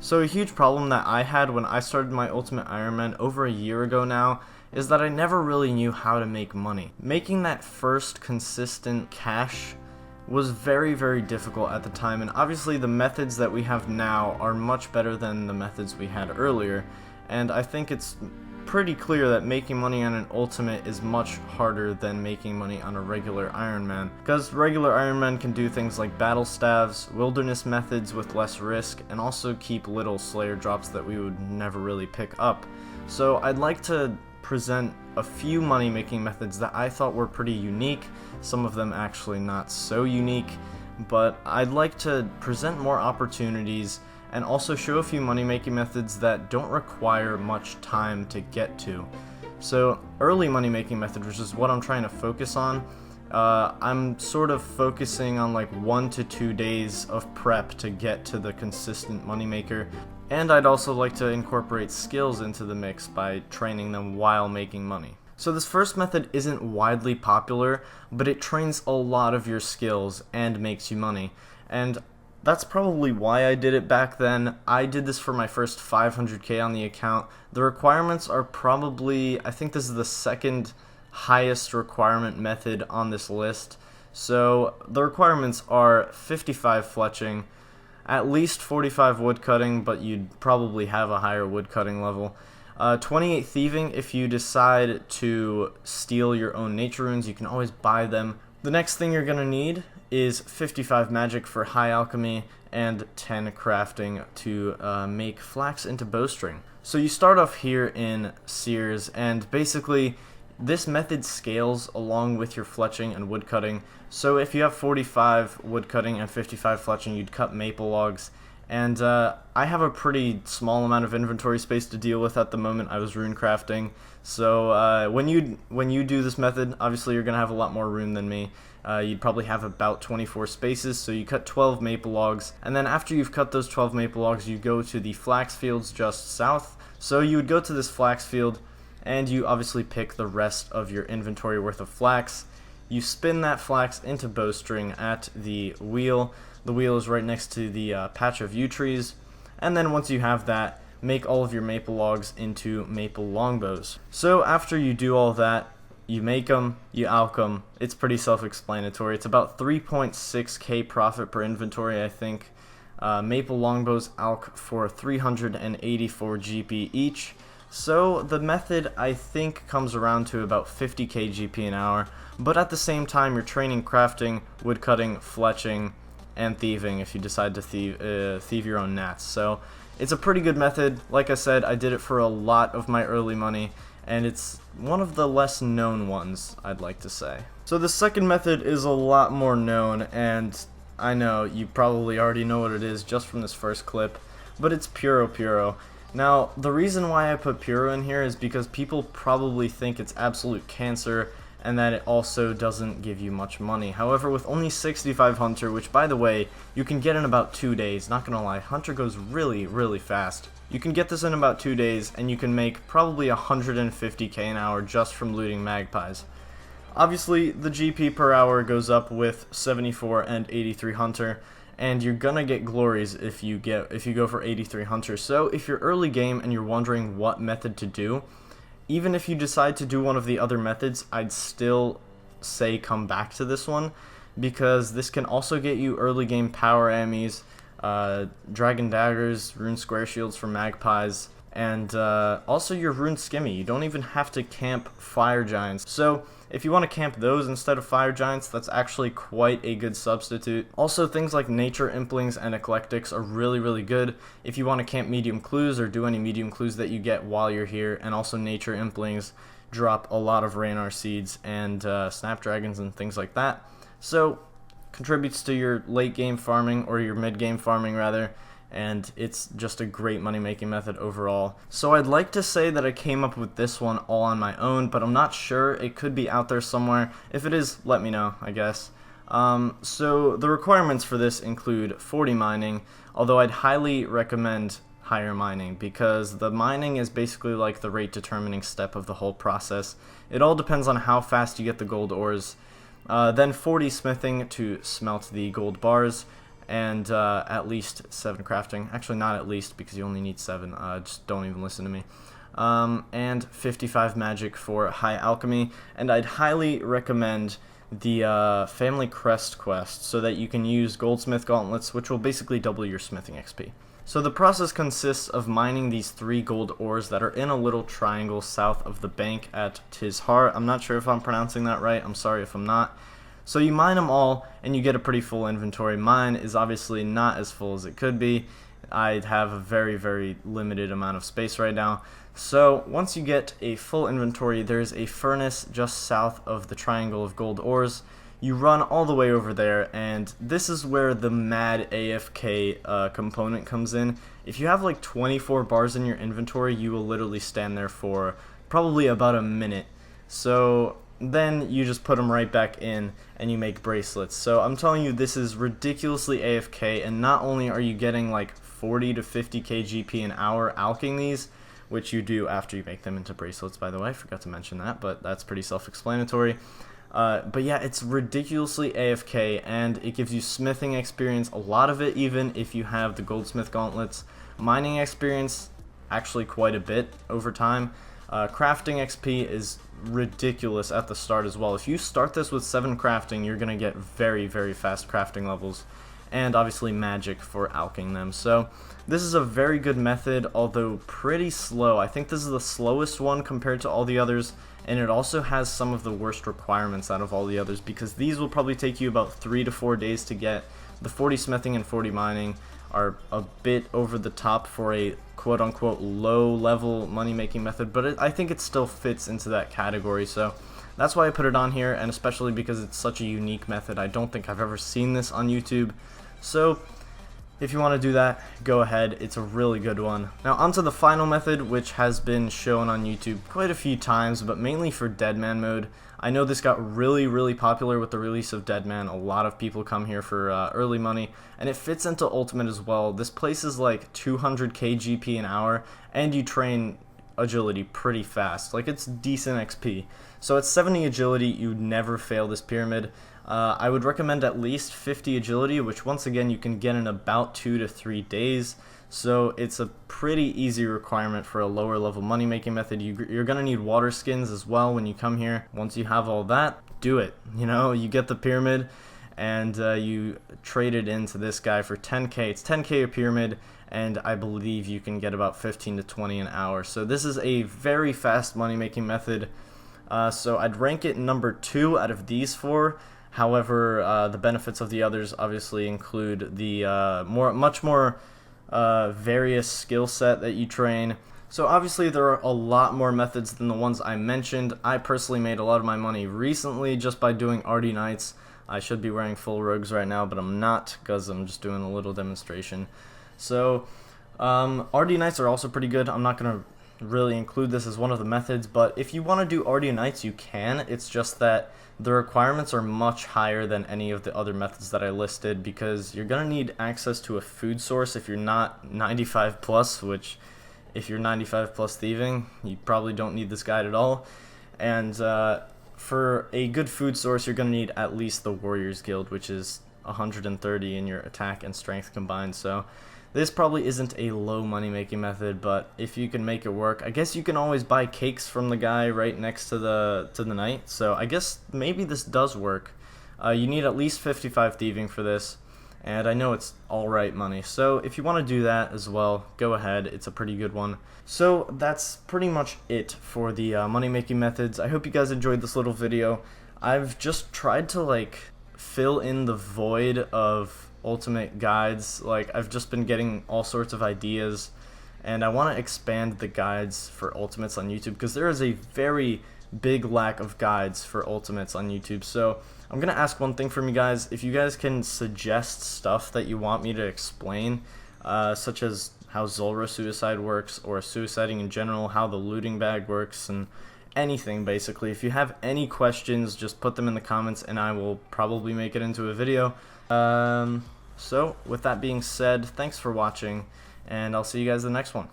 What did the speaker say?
So a huge problem that I had when I started my Ultimate Ironman over a year ago now is that I never really knew how to make money. Making that first consistent cash was very, very difficult at the time, and obviously the methods that we have now are much better than the methods we had earlier, and I think it's pretty clear that making money on an Ultimate is much harder than making money on a regular Ironman, because regular Ironman can do things like battle staves, wilderness methods with less risk, and also keep little Slayer drops that we would never really pick up. So I'd like to present a few money making methods that I thought were pretty unique, some of them actually not so unique, but I'd like to present more opportunities and also show a few money-making methods that don't require much time to get to. So, early money-making method, which is what I'm trying to focus on, I'm sort of focusing on like 1 to 2 days of prep to get to the consistent moneymaker, and I'd also like to incorporate skills into the mix by training them while making money. So this first method isn't widely popular, but it trains a lot of your skills and makes you money, and that's probably why I did it back then. I did this for my first 500k on the account. The requirements are probably, I think this is the second highest requirement method on this list. So the requirements are 55 fletching, at least 45 woodcutting, but you'd probably have a higher woodcutting level. 28 thieving. If you decide to steal your own nature runes, you can always buy them. The next thing you're gonna need is 55 magic for high alchemy and 10 crafting to make flax into bowstring. So you start off here in Sears, and basically this method scales along with your fletching and woodcutting. So if you have 45 woodcutting and 55 fletching, you'd cut maple logs. And I have a pretty small amount of inventory space to deal with at the moment. I was rune crafting. So when you do this method, obviously you're going to have a lot more rune than me. You'd probably have about 24 spaces, so you cut 12 maple logs, and then after you've cut those 12 maple logs, you go to the flax fields just south. So you would go to this flax field, and you obviously pick the rest of your inventory worth of flax. You spin that flax into bowstring at the wheel. The wheel is right next to the patch of yew trees, and then once you have that, make all of your maple logs into maple longbows. So after you do all that, you make them, you alch them. It's pretty self-explanatory. It's about 3.6k profit per inventory, I think. Maple longbows alch for 384 GP each. So the method, I think, comes around to about 50k GP an hour. But at the same time, you're training crafting, woodcutting, fletching, and thieving if you decide to thieve your own nats. So it's a pretty good method. Like I said, I did it for a lot of my early money, and it's one of the less known ones, I'd like to say. So the second method is a lot more known, and I know you probably already know what it is just from this first clip, but it's Puro-Puro. Now, the reason why I put Puro in here is because people probably think it's absolute cancer, and that it also doesn't give you much money. However, with only 65 Hunter, which by the way, you can get in about 2 days, not gonna lie, Hunter goes really, really fast. You can get this in about 2 days, and you can make probably 150k an hour just from looting magpies. Obviously, the GP per hour goes up with 74 and 83 Hunter, and you're gonna get glories if you go for 83 Hunter. So if you're early game and you're wondering what method to do, even if you decide to do one of the other methods, I'd still say come back to this one, because this can also get you early game power ammies, dragon daggers, rune square shields for magpies, and also your rune skimmy. You don't even have to camp fire giants. So if you want to camp those instead of fire giants, that's actually quite a good substitute. Also, things like nature implings and eclectics are really, really good if you want to camp medium clues or do any medium clues that you get while you're here. And also nature implings drop a lot of Raynar seeds and snapdragons and things like that. So contributes to your late game farming, or your mid game farming rather, and it's just a great money making method overall. So I'd like to say that I came up with this one all on my own, but I'm not sure. It could be out there somewhere. If it is, let me know, I guess. So the requirements for this include 40 mining, although I'd highly recommend higher mining, because the mining is basically like the rate determining step of the whole process. It all depends on how fast you get the gold ores. Then 40 smithing to smelt the gold bars, and at least 7 crafting. Actually, not at least, because you only need 7. Just don't even listen to me. And 55 magic for high alchemy, and I'd highly recommend the family crest quest so that you can use goldsmith gauntlets, which will basically double your smithing XP. So the process consists of mining these 3 gold ores that are in a little triangle south of the bank at Tizhar. I'm not sure if I'm pronouncing that right, I'm sorry if I'm not. So you mine them all and you get a pretty full inventory. Mine is obviously not as full as it could be. I have a very, very limited amount of space right now. So once you get a full inventory, there's a furnace just south of the triangle of gold ores. You run all the way over there, and this is where the mad AFK component comes in. If you have like 24 bars in your inventory, you will literally stand there for probably about a minute. So then you just put them right back in and you make bracelets. So I'm telling you, this is ridiculously AFK, and not only are you getting like 40 to 50k GP an hour alching these, which you do after you make them into bracelets, by the way, I forgot to mention that, but that's pretty self-explanatory. But yeah, it's ridiculously AFK, and it gives you smithing experience, a lot of it even if you have the goldsmith gauntlets. Mining experience, actually quite a bit over time. Crafting XP is ridiculous at the start as well. If you start this with 7 crafting, you're going to get very, very fast crafting levels, and obviously magic for alching them. So this is a very good method, although pretty slow. I think this is the slowest one compared to all the others, and it also has some of the worst requirements out of all the others, because these will probably take you about 3 to 4 days to get. The 40 smithing and 40 mining are a bit over the top for a quote-unquote low-level money-making method, but I think it still fits into that category, so that's why I put it on here, and especially because it's such a unique method. I don't think I've ever seen this on YouTube, so if you want to do that, go ahead. It's a really good one. Now onto the final method, which has been shown on YouTube quite a few times, but mainly for Deadman mode. I know this got really, really popular with the release of Deadman. A lot of people come here for early money, and it fits into Ultimate as well. This place is like 200k GP an hour, and you train agility pretty fast. Like, it's decent XP. So at 70 agility, you never fail this pyramid. I would recommend at least 50 agility, which once again you can get in about 2 to 3 days. So it's a pretty easy requirement for a lower level money making method. You're going to need water skins as well when you come here. Once you have all that, do it. You know, you get the pyramid and you trade it into this guy for 10k. It's 10k a pyramid, and I believe you can get about 15 to 20 an hour. So this is a very fast money making method. So I'd rank it number 2 out of these 4. However, the benefits of the others obviously include the much more various skill set that you train. So obviously there are a lot more methods than the ones I mentioned. I personally made a lot of my money recently just by doing Arty Knights. I should be wearing full rogues right now, but I'm not, because I'm just doing a little demonstration. So Arty Knights are also pretty good. I'm not going to really include this as one of the methods, but if you want to do Arty Knights, you can. It's just that the requirements are much higher than any of the other methods that I listed, because you're going to need access to a food source if you're not 95 plus, which if you're 95 plus thieving, you probably don't need this guide at all. And for a good food source, you're going to need at least the Warriors Guild, which is 130 in your attack and strength combined. So this probably isn't a low money making method, but if you can make it work, I guess you can always buy cakes from the guy right next to the knight. So I guess maybe this does work. You need at least 55 thieving for this, and I know it's alright money. So if you want to do that as well, go ahead. It's a pretty good one. So that's pretty much it for the money making methods. I hope you guys enjoyed this little video. I've just tried to like fill in the void of ultimate guides. Like, I've just been getting all sorts of ideas, and I want to expand the guides for ultimates on YouTube, because there is a very big lack of guides for ultimates on YouTube. So I'm gonna ask one thing from you guys. If you guys can suggest stuff that you want me to explain, such as how Zulrah suicide works, or suiciding in general, how the looting bag works, and anything basically. If you have any questions, just put them in the comments and I will probably make it into a video. So with that being said, thanks for watching, and I'll see you guys in the next one.